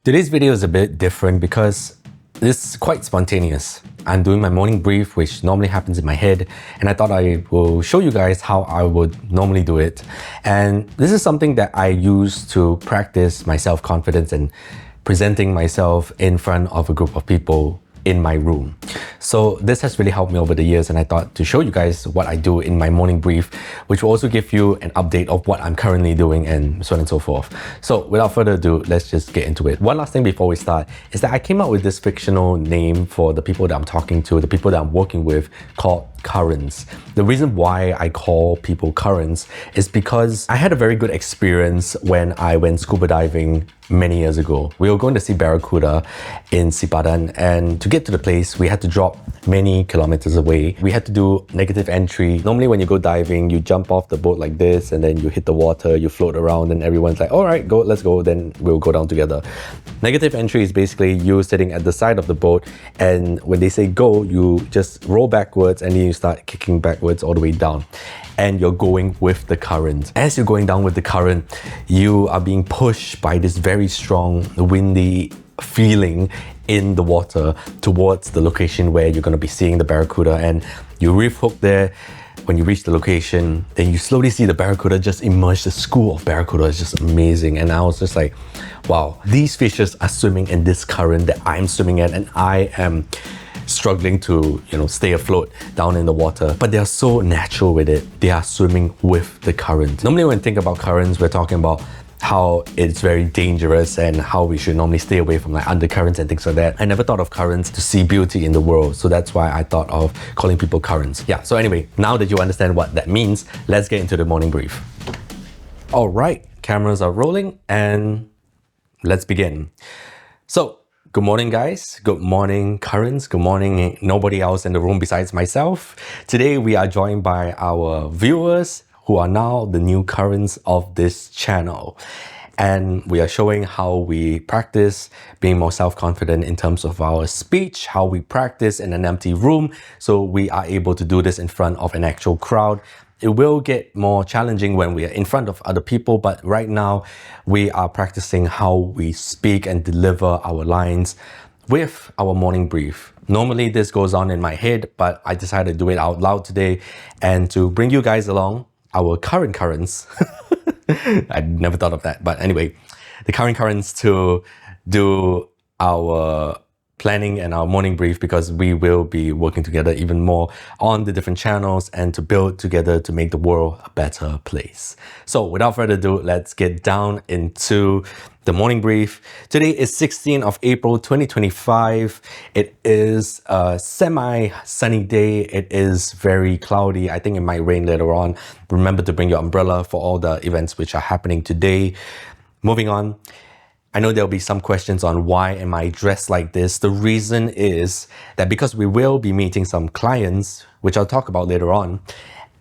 Today's video is a bit different because it's quite spontaneous. I'm doing my morning brief, which normally happens in my head, and I thought I will show you guys how I would normally do it. And this is something that I use to practice my self-confidence and presenting myself in front of a group of people in my room. So this has really helped me over the years, and I thought to show you guys what I do in my morning brief, which will also give you an update of what I'm currently doing and so on and so forth. So without further ado, let's just get into it. One last thing before we start is that I came up with this fictional name for the people that I'm talking to, the people that I'm working with, called currents. The reason why I call people currents is because I had a very good experience when I went scuba diving many years ago. We were going to see barracuda in Sipadan, and to get to the place we had to drop many kilometers away. We had to do negative entry. Normally when you go diving, you jump off the boat like this and then you hit the water, you float around and everyone's like, all right, go, let's go, then we'll go down together. Negative entry is basically you sitting at the side of the boat, and when they say go, you just roll backwards and then you start kicking backwards all the way down, and you're going with the current. As you're going down with the current, you are being pushed by this very strong windy feeling in the water towards the location where you're going to be seeing the barracuda, and you reef hook there. When you reach the location, then you slowly see the barracuda just emerge. The school of barracuda is just amazing, and I was just like, wow, these fishes are swimming in this current that I'm swimming at, and I am struggling to, stay afloat down in the water. But they are so natural with it. They are swimming with the current. Normally when we think about currents, we're talking about how it's very dangerous and how we should normally stay away from like undercurrents and things like that. I never thought of currents to see beauty in the world, so that's why I thought of calling people currents. Yeah, so anyway, now that you understand what that means, let's get into the morning brief. All right, cameras are rolling and let's begin. So, good morning guys, good morning currents, good morning nobody else in the room besides myself. Today we are joined by our viewers who are now the new currents of this channel. And we are showing how we practice being more self-confident in terms of our speech, how we practice in an empty room, so we are able to do this in front of an actual crowd. It will get more challenging when we are in front of other people, but right now we are practicing how we speak and deliver our lines with our morning brief. Normally this goes on in my head, but I decided to do it out loud today, and to bring you guys along, our current currents. I never thought of that, but anyway, the current currents to do our planning and our morning brief, because we will be working together even more on the different channels and to build together to make the world a better place. So without further ado, let's get down into the morning brief. Today is 16th of April 2025. It is a semi-sunny day. It is very cloudy. I think it might rain later on. Remember to bring your umbrella for all the events which are happening today. Moving on. I know there'll be some questions on why am I dressed like this. The reason is that because we will be meeting some clients, which I'll talk about later on,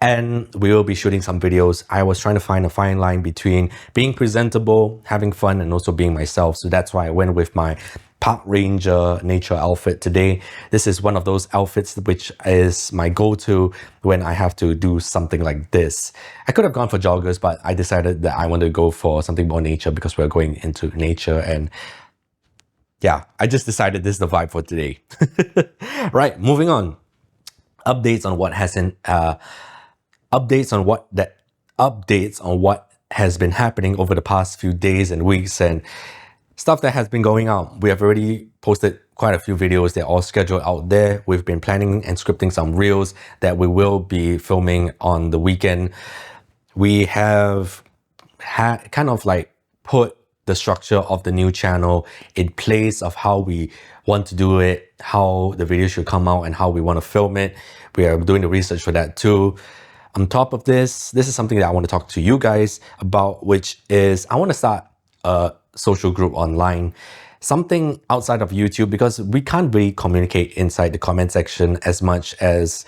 and we will be shooting some videos. I was trying to find a fine line between being presentable, having fun, and also being myself. So that's why I went with my park ranger nature outfit today. This is one of those outfits which is my go-to when I have to do something like this. I could have gone for joggers, but I decided that I wanted to go for something more nature because we're going into nature, and yeah, I just decided this is the vibe for today. Right, moving on. Updates on what has been happening over the past few days and weeks, and stuff that has been going on. We have already posted quite a few videos. They're all scheduled out there. We've been planning and scripting some reels that we will be filming on the weekend. We have kind of like put the structure of the new channel in place of how we want to do it, how the video should come out, and how we want to film it. We are doing the research for that too. On top of this is something that I want to talk to you guys about, which is I want to start a social group online, something outside of YouTube, because we can't really communicate inside the comment section as much as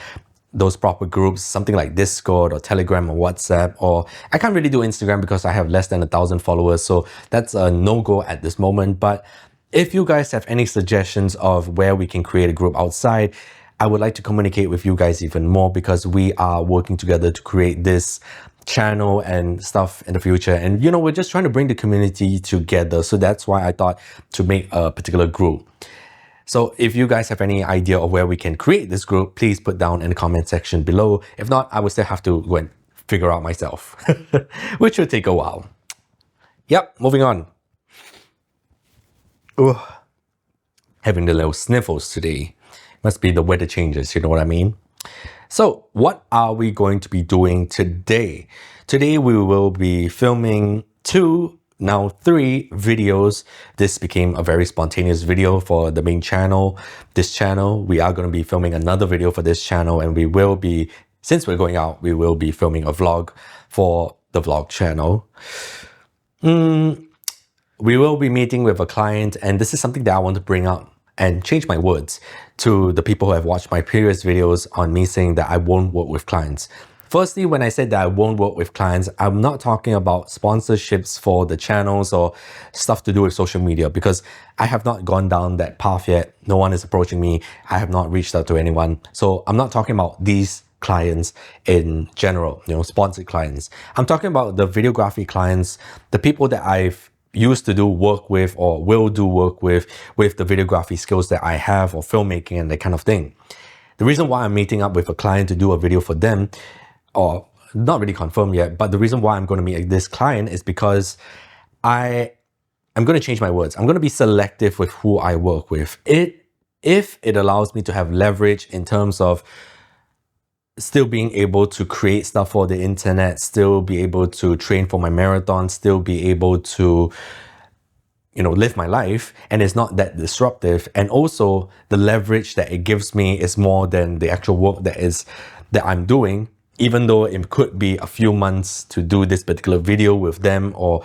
those proper groups, something like Discord or Telegram or WhatsApp, or I can't really do Instagram because I have less than 1,000 followers, so that's a no-go at this moment. But if you guys have any suggestions of where we can create a group outside, I would like to communicate with you guys even more, because we are working together to create this channel and stuff in the future. And you know, we're just trying to bring the community together. So that's why I thought to make a particular group. So if you guys have any idea of where we can create this group, please put down in the comment section below. If not, I will still have to go and figure out myself, which will take a while. Yep, moving on. Ugh. Having the little sniffles today. Must be the weather changes, you know what I mean? So what are we going to be doing today? Today we will be filming 2, now 3 videos. This became a very spontaneous video for the main channel. This channel, we are going to be filming another video for this channel, and we will be, since we're going out, we will be filming a vlog for the vlog channel. We will be meeting with a client, and this is something that I want to bring up and change my words to the people who have watched my previous videos on me saying that I won't work with clients. Firstly, when I said that I won't work with clients, I'm not talking about sponsorships for the channels or stuff to do with social media, because I have not gone down that path yet. No one is approaching me. I have not reached out to anyone. So I'm not talking about these clients in general, you know, sponsored clients. I'm talking about the videography clients, the people that I've used to do work with or will do work with the videography skills that I have, or filmmaking and that kind of thing. The reason why I'm meeting up with a client to do a video for them, or not really confirmed yet, but the reason why I'm going to meet this client is because I'm going to change my words. I'm going to be selective with who I work with. If it allows me to have leverage in terms of still being able to create stuff for the internet, still be able to train for my marathon, still be able to, you know, live my life, and it's not that disruptive, and also the leverage that it gives me is more than the actual work that I'm doing, even though it could be a few months to do this particular video with them, or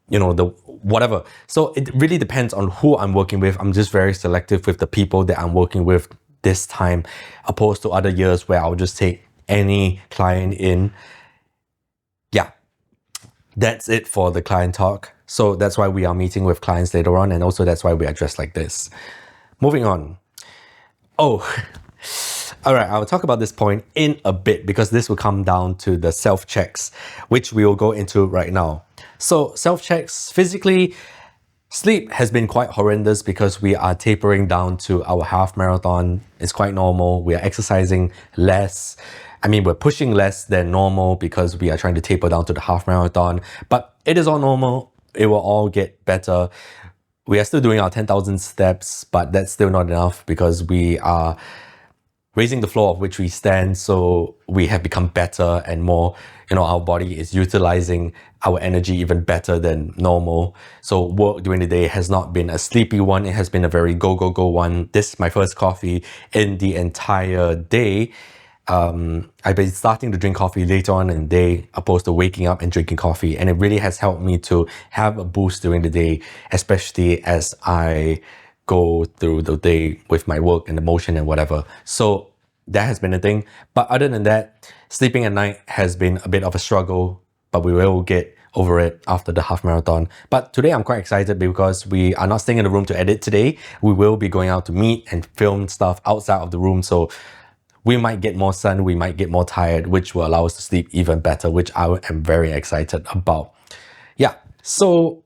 you know, the whatever. So it really depends on who I'm working with. I'm just very selective with the people that I'm working with this time, opposed to other years where I'll just take any client in. Yeah, that's it for the client talk. So that's why we are meeting with clients later on, and also that's why we are dressed like this. Moving on. Oh, all right, I'll talk about this point in a bit, because this will come down to the self-checks, which we will go into right now. So self-checks, physically, sleep has been quite horrendous because we are tapering down to our half marathon. It's quite normal. We are exercising less. I mean, we're pushing less than normal because we are trying to taper down to the half marathon, but it is all normal. It will all get better. We are still doing our 10,000 steps, but that's still not enough because we are raising the floor of which we stand. So we have become better and more, you know, our body is utilizing our energy even better than normal. So work during the day has not been a sleepy one. It has been a very go, go, go one. This is my first coffee in the entire day. I've been starting to drink coffee later on in the day, opposed to waking up and drinking coffee. And it really has helped me to have a boost during the day, especially as I go through the day with my work and emotion and whatever. So that has been a thing. But other than that, sleeping at night has been a bit of a struggle, but we will get over it after the half marathon. But today I'm quite excited because we are not staying in the room to edit today. We will be going out to meet and film stuff outside of the room. So we might get more sun, we might get more tired, which will allow us to sleep even better, which I am very excited about. Yeah, so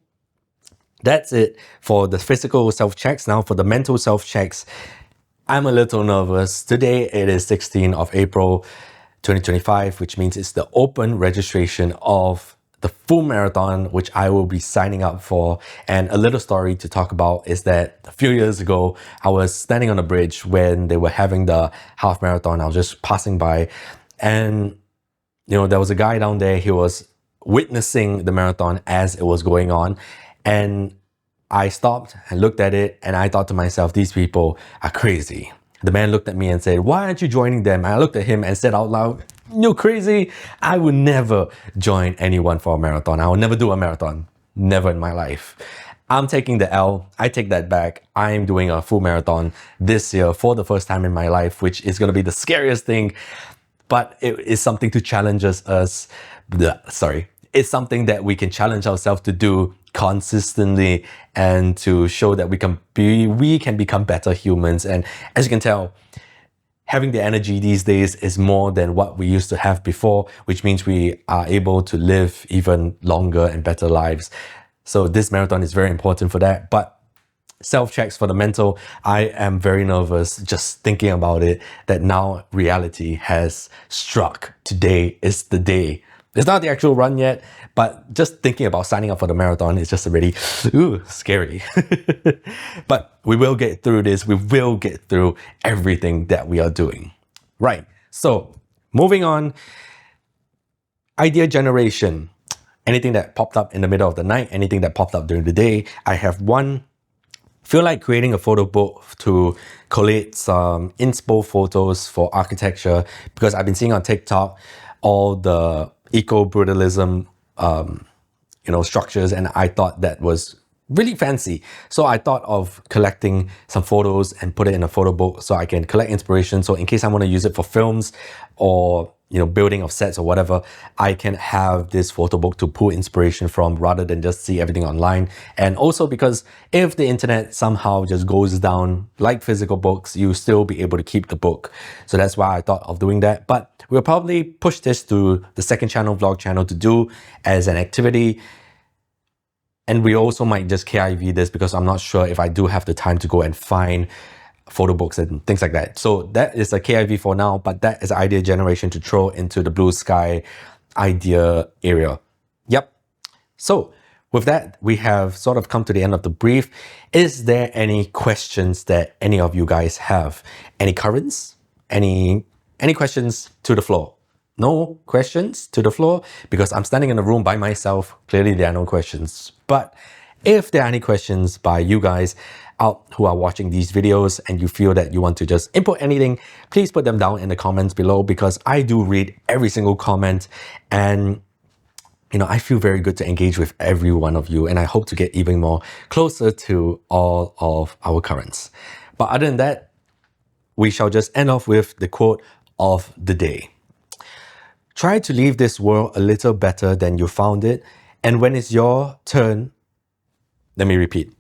that's it for the physical self-checks. Now for the mental self-checks, I'm a little nervous. Today it is 16th of April 2025, which means it's the open registration of the full marathon, which I will be signing up for. And a little story to talk about is that a few years ago, I was standing on a bridge when they were having the half marathon. I was just passing by, and you know, there was a guy down there. He was witnessing the marathon as it was going on. And I stopped and looked at it, and I thought to myself, these people are crazy. The man looked at me and said, "Why aren't you joining them?" And I looked at him and said out loud, "You're crazy. I would never join anyone for a marathon. I will never do a marathon. Never in my life." I'm taking the L. I take that back. I'm doing a full marathon this year for the first time in my life, which is going to be the scariest thing. But it is something to challenge us. It's something that we can challenge ourselves to do consistently, and to show that we can become better humans. And as you can tell, having the energy these days is more than what we used to have before, which means we are able to live even longer and better lives. So this marathon is very important for that. But self-checks for the mental, I am very nervous just thinking about it, that now reality has struck. Today is the day. It's not the actual run yet, but just thinking about signing up for the marathon is just already scary. But we will get through this. We will get through everything that we are doing. Right. So moving on, idea generation. Anything that popped up in the middle of the night, anything that popped up during the day. I have one. Feel like creating a photo book to collate some inspo photos for architecture, because I've been seeing on TikTok all the eco-brutalism structures, and I thought that was really fancy. So I thought of collecting some photos and put it in a photo book so I can collect inspiration. So in case I want to use it for films or building of sets or whatever, I can have this photo book to pull inspiration from rather than just see everything online. And also because if the internet somehow just goes down like physical books, you'll still be able to keep the book. So that's why I thought of doing that. But we'll probably push this to the second channel, vlog channel, to do as an activity. And we also might just KIV this because I'm not sure if I do have the time to go and find photo books and things like that. So that is a KIV for now, but that is idea generation to throw into the blue sky idea area. Yep. So with that, we have sort of come to the end of the brief. Is there any questions that any of you guys have? Any currents? Any questions to the floor? No questions to the floor because I'm standing in a room by myself. Clearly there are no questions. But if there are any questions by you guys out who are watching these videos and you feel that you want to just input anything, please put them down in the comments below, because I do read every single comment, and I feel very good to engage with every one of you, and I hope to get even more closer to all of our currents. But other than that, we shall just end off with the quote of the day. Try to leave this world a little better than you found it, and when it's your turn, let me repeat.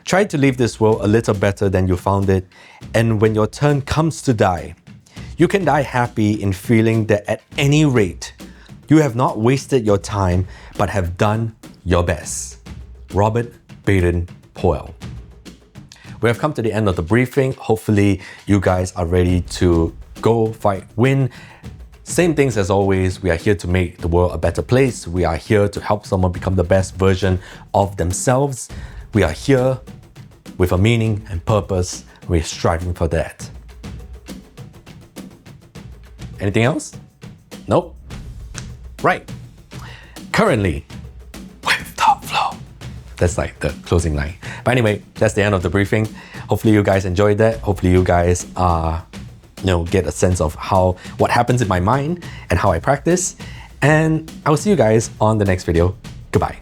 Try to leave this world a little better than you found it, and when your turn comes to die, you can die happy in feeling that at any rate, you have not wasted your time, but have done your best. Robert Baden-Powell. We have come to the end of the briefing. Hopefully, you guys are ready to go, fight, win. Same things as always, we are here to make the world a better place. We are here to help someone become the best version of themselves. We are here with a meaning and purpose. We're striving for that. Anything else? Nope. Right. Currently, with the flow. That's like the closing line. But anyway, that's the end of the briefing. Hopefully you guys enjoyed that. Hopefully you guys get a sense of what happens in my mind and how I practice. And I will see you guys on the next video. Goodbye.